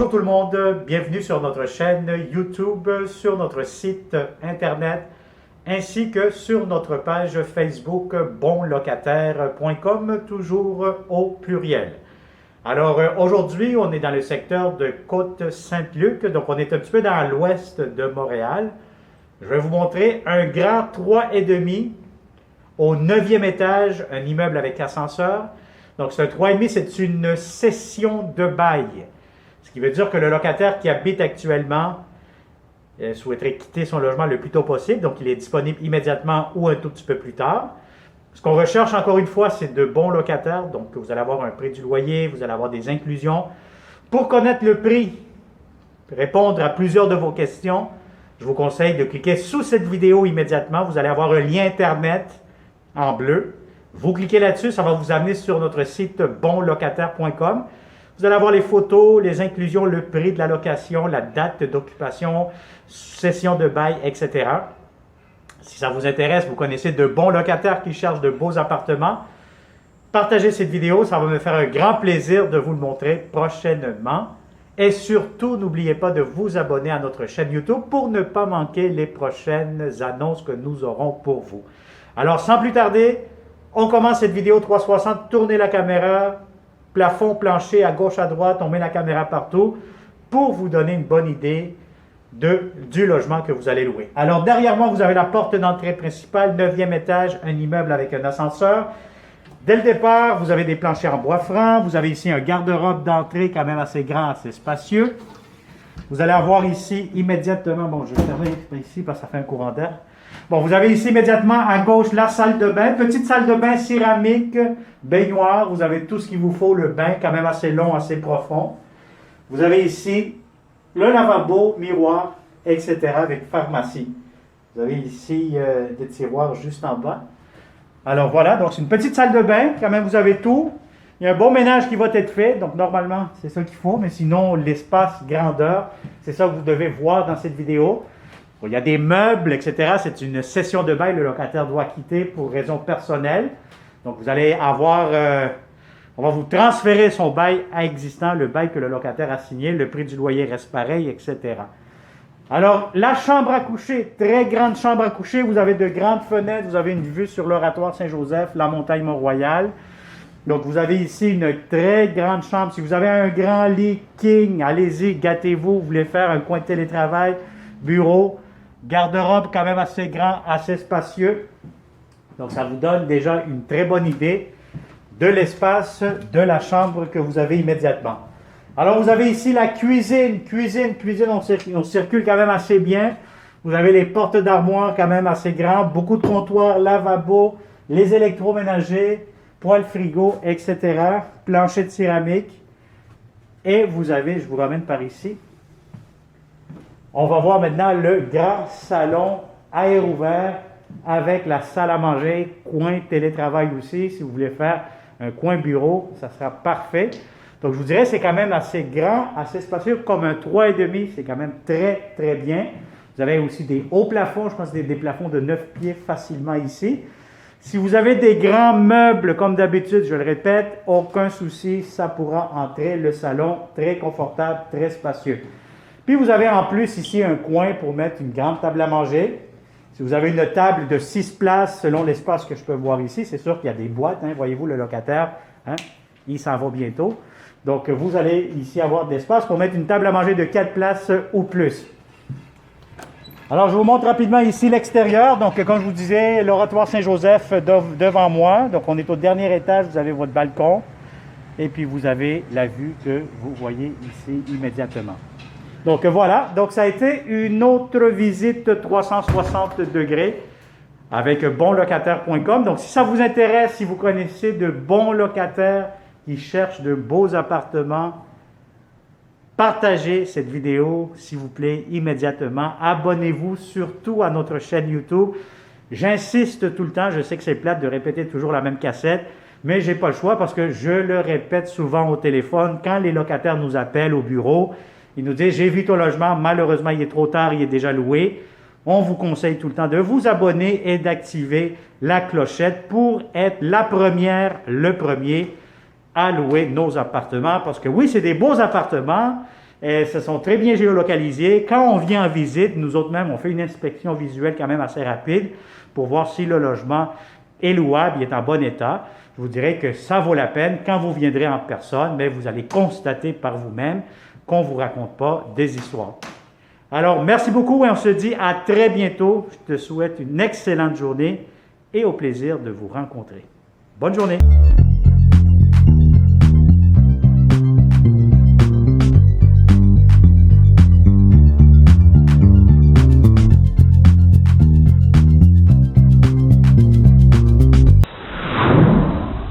Bonjour tout le monde, bienvenue sur notre chaîne YouTube, sur notre site internet, ainsi que sur notre page Facebook bonlocataire.com, toujours au pluriel. Alors aujourd'hui, on est dans le secteur de Côte-Saint-Luc, donc on est un petit peu dans l'ouest de Montréal. Je vais vous montrer un grand 3,5 au 9e étage, un immeuble avec ascenseur. Donc ce 3,5, c'est une cession de bail. Ce qui veut dire que le locataire qui habite actuellement souhaiterait quitter son logement le plus tôt possible, donc il est disponible immédiatement ou un tout petit peu plus tard. Ce qu'on recherche encore une fois, c'est de bons locataires, donc vous allez avoir un prix du loyer, vous allez avoir des inclusions. Pour connaître le prix, répondre à plusieurs de vos questions, je vous conseille de cliquer sous cette vidéo immédiatement. Vous allez avoir un lien Internet en bleu. Vous cliquez là-dessus, ça va vous amener sur notre site bonlocataire.com. Vous allez avoir les photos, les inclusions, le prix de la location, la date d'occupation, cession de bail, etc. Si ça vous intéresse, vous connaissez de bons locataires qui cherchent de beaux appartements, partagez cette vidéo, ça va me faire un grand plaisir de vous le montrer prochainement. Et surtout, n'oubliez pas de vous abonner à notre chaîne YouTube pour ne pas manquer les prochaines annonces que nous aurons pour vous. Alors, sans plus tarder, on commence cette vidéo 360, tournez la caméra, plafond, plancher, à gauche, à droite, on met la caméra partout pour vous donner une bonne idée du logement que vous allez louer. Alors, derrière moi, vous avez la porte d'entrée principale, 9e étage, un immeuble avec un ascenseur. Dès le départ, vous avez des planchers en bois franc, vous avez ici un garde-robe d'entrée quand même assez grand, assez spacieux. Vous allez avoir ici immédiatement, bon, je vais fermer ici parce que ça fait un courant d'air. Bon, vous avez ici immédiatement à gauche la salle de bain, petite salle de bain céramique, baignoire, vous avez tout ce qu'il vous faut, le bain quand même assez long, assez profond. Vous avez ici le lavabo, miroir, etc. avec pharmacie. Vous avez ici des tiroirs juste en bas. Alors voilà, donc c'est une petite salle de bain, quand même vous avez tout. Il y a un bon ménage qui va être fait, donc normalement c'est ça qu'il faut, mais sinon l'espace, grandeur, c'est ça que vous devez voir dans cette vidéo. Bon, il y a des meubles, etc. C'est une cession de bail, le locataire doit quitter pour raison personnelle. Donc vous allez avoir, on va vous transférer son bail existant, le bail que le locataire a signé, le prix du loyer reste pareil, etc. Alors, la chambre à coucher, très grande chambre à coucher, vous avez de grandes fenêtres, vous avez une vue sur l'oratoire Saint-Joseph, la montagne Mont-Royal. Donc, vous avez ici une très grande chambre. Si vous avez un grand lit king, allez-y, gâtez-vous, vous voulez faire un coin de télétravail, bureau, garde-robe quand même assez grand, assez spacieux. Donc, ça vous donne déjà une très bonne idée de l'espace de la chambre que vous avez immédiatement. Alors, vous avez ici la cuisine, on circule quand même assez bien. Vous avez les portes d'armoire quand même assez grandes, beaucoup de comptoirs, lavabo, les électroménagers, poêle frigo, etc. Plancher de céramique. Et vous avez, je vous ramène par ici, on va voir maintenant le grand salon à air ouvert avec la salle à manger, coin télétravail aussi. Si vous voulez faire un coin bureau, ça sera parfait. Donc, je vous dirais, c'est quand même assez grand, assez spacieux, comme un 3,5, c'est quand même très, très bien. Vous avez aussi des hauts plafonds, je pense des plafonds de 9 pieds facilement ici. Si vous avez des grands meubles, comme d'habitude, je le répète, aucun souci, ça pourra entrer le salon, très confortable, très spacieux. Puis, vous avez en plus ici un coin pour mettre une grande table à manger. Si vous avez une table de 6 places, selon l'espace que je peux voir ici, c'est sûr qu'il y a des boîtes, hein, voyez-vous, le locataire, hein, il s'en va bientôt. Donc, vous allez ici avoir de l'espace pour mettre une table à manger de 4 places ou plus. Alors, je vous montre rapidement ici l'extérieur. Donc, comme je vous disais, l'oratoire Saint-Joseph devant moi. Donc, on est au dernier étage, vous avez votre balcon. Et puis, vous avez la vue que vous voyez ici immédiatement. Donc, voilà. Donc, ça a été une autre visite 360 degrés avec bonlocataire.com. Donc, si ça vous intéresse, si vous connaissez de bons locataires qui cherchent de beaux appartements, partagez cette vidéo, s'il vous plaît, immédiatement. Abonnez-vous surtout à notre chaîne YouTube. J'insiste tout le temps, je sais que c'est plate de répéter toujours la même cassette, mais je n'ai pas le choix parce que je le répète souvent au téléphone. Quand les locataires nous appellent au bureau, ils nous disent « J'ai vu ton logement, malheureusement, il est trop tard, il est déjà loué ». On vous conseille tout le temps de vous abonner et d'activer la clochette pour être la première, le premier à louer nos appartements. Parce que oui, c'est des beaux appartements, Elles se sont très bien géolocalisées. Quand on vient en visite, nous autres même, on fait une inspection visuelle quand même assez rapide pour voir si le logement est louable, il est en bon état. Je vous dirais que ça vaut la peine. Quand vous viendrez en personne, mais vous allez constater par vous-même qu'on ne vous raconte pas des histoires. Alors, merci beaucoup et on se dit à très bientôt. Je te souhaite une excellente journée et au plaisir de vous rencontrer. Bonne journée!